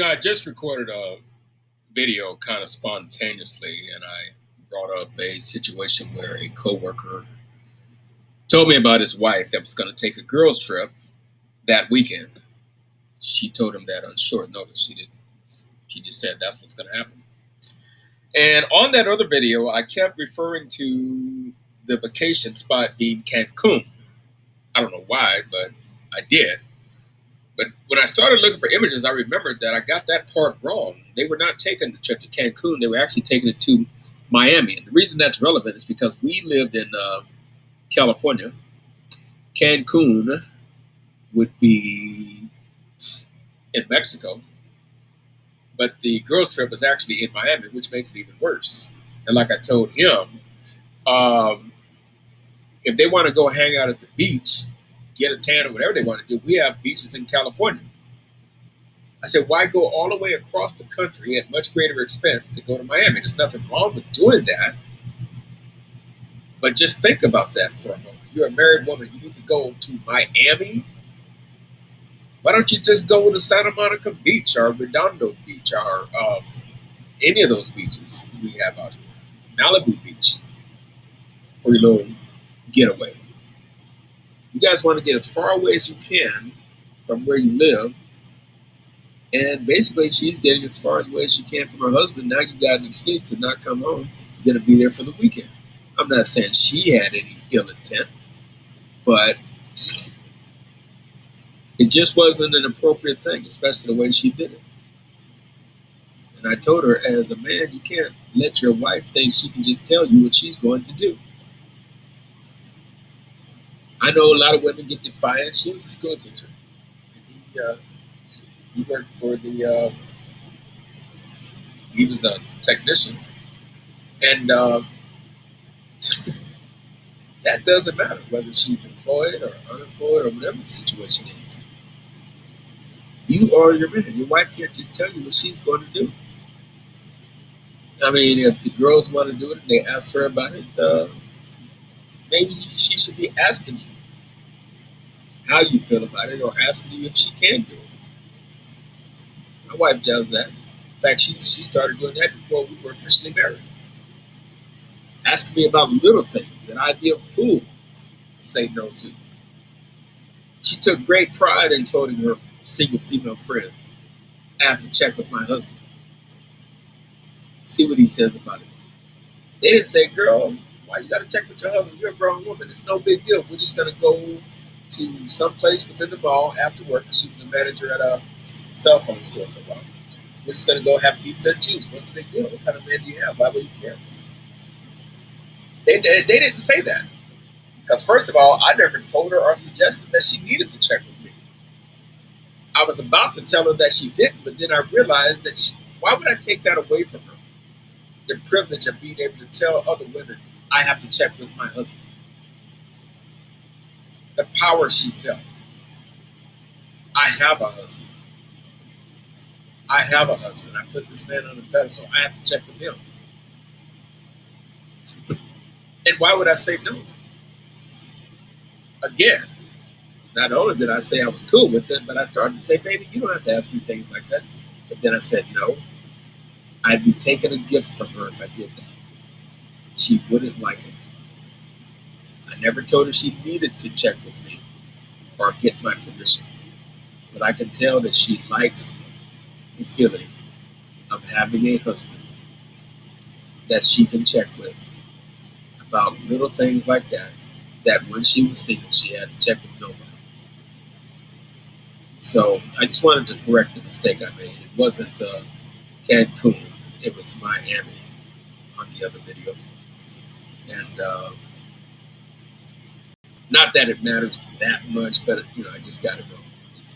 I just recorded a video kind of spontaneously, and I brought up a situation where a coworker told me about his wife that was going to take a girls' trip that weekend. She told him that on short notice. She didn't. She just said that's what's going to happen. And on that other video, I kept referring to the vacation spot being Cancun. I don't know why, but I did. But when I started looking for images, I remembered that I got that part wrong. They were not taking the trip to Cancun. They were actually taking it to Miami. And the reason that's relevant is because we lived in California. Cancun would be in Mexico. But the girls' trip was actually in Miami, which makes it even worse. And like I told him, if they want to go hang out at the beach, get a tan or whatever they want to do, we have beaches in California. I said, why go all the way across the country at much greater expense to go to Miami? There's nothing wrong with doing that. But just think about that for a moment. You're a married woman. You need to go to Miami. Why don't you just go to Santa Monica Beach or Redondo Beach or any of those beaches we have out here? Malibu Beach for your little getaway. You guys want to get as far away as you can from where you live. And basically, she's getting as far away as she can from her husband. Now you got an excuse to not come home. You're going to be there for the weekend. I'm not saying she had any ill intent, but it just wasn't an appropriate thing, especially the way she did it. And I told her, as a man, you can't let your wife think she can just tell you what she's going to do. I know a lot of women get defiant. She was a school teacher. He worked for the, he was a technician. And that doesn't matter whether she's employed or unemployed or whatever the situation is. You are your man. Your wife can't just tell you what she's going to do. I mean, if the girls want to do it and they ask her about it, maybe she should be asking you how you feel about it or asking you if she can do it. My wife does that. In fact, she started doing that before we were officially married. Asking me about little things that I'd be a fool to say no to. She took great pride in telling her single female friends, I have to check with my husband. See what he says about it. They didn't say, girl, why you got to check with your husband? You're a grown woman. It's no big deal. We're just going to go to some place within the mall after work. She was a manager at a cell phone store for a while. We're just going to go have pizza and juice. What's the big deal? What kind of man do you have? Why would you care? They didn't say that. Because first of all, I never told her or suggested that she needed to check with me. I was about to tell her that she didn't, but then I realized that why would I take that away from her? The privilege of being able to tell other women, I have to check with my husband. The power she felt. I have a husband. I have a husband. I put this man on the pedestal. I have to check with him. And why would I say no? Again, not only did I say I was cool with it, but I started to say, baby, you don't have to ask me things like that. But then I said no. I'd be taking a gift from her if I did that. She wouldn't like it. I never told her she needed to check with me or get my permission. But I can tell that she likes the feeling of having a husband that she can check with about little things like that, that when she was single, she had to check with nobody. So I just wanted to correct the mistake I made. It wasn't Cancun, it was Miami on the other video. And not that it matters that much, but I just got to know. It's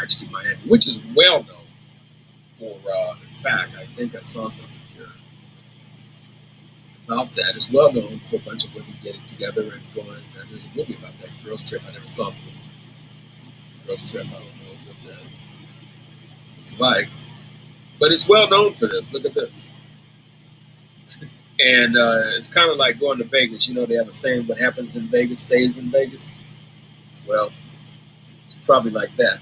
actually Miami, which is well known for, in fact, I think I saw something here about that. It's well known for a bunch of women getting together and going. There's a movie about that, Girls Trip. I never saw the movie. Girls Trip, I don't know what that it's like. But it's well known for this. Look at this. And it's kind of like going to Vegas. They have a saying, what happens in Vegas stays in Vegas. Well, it's probably like that.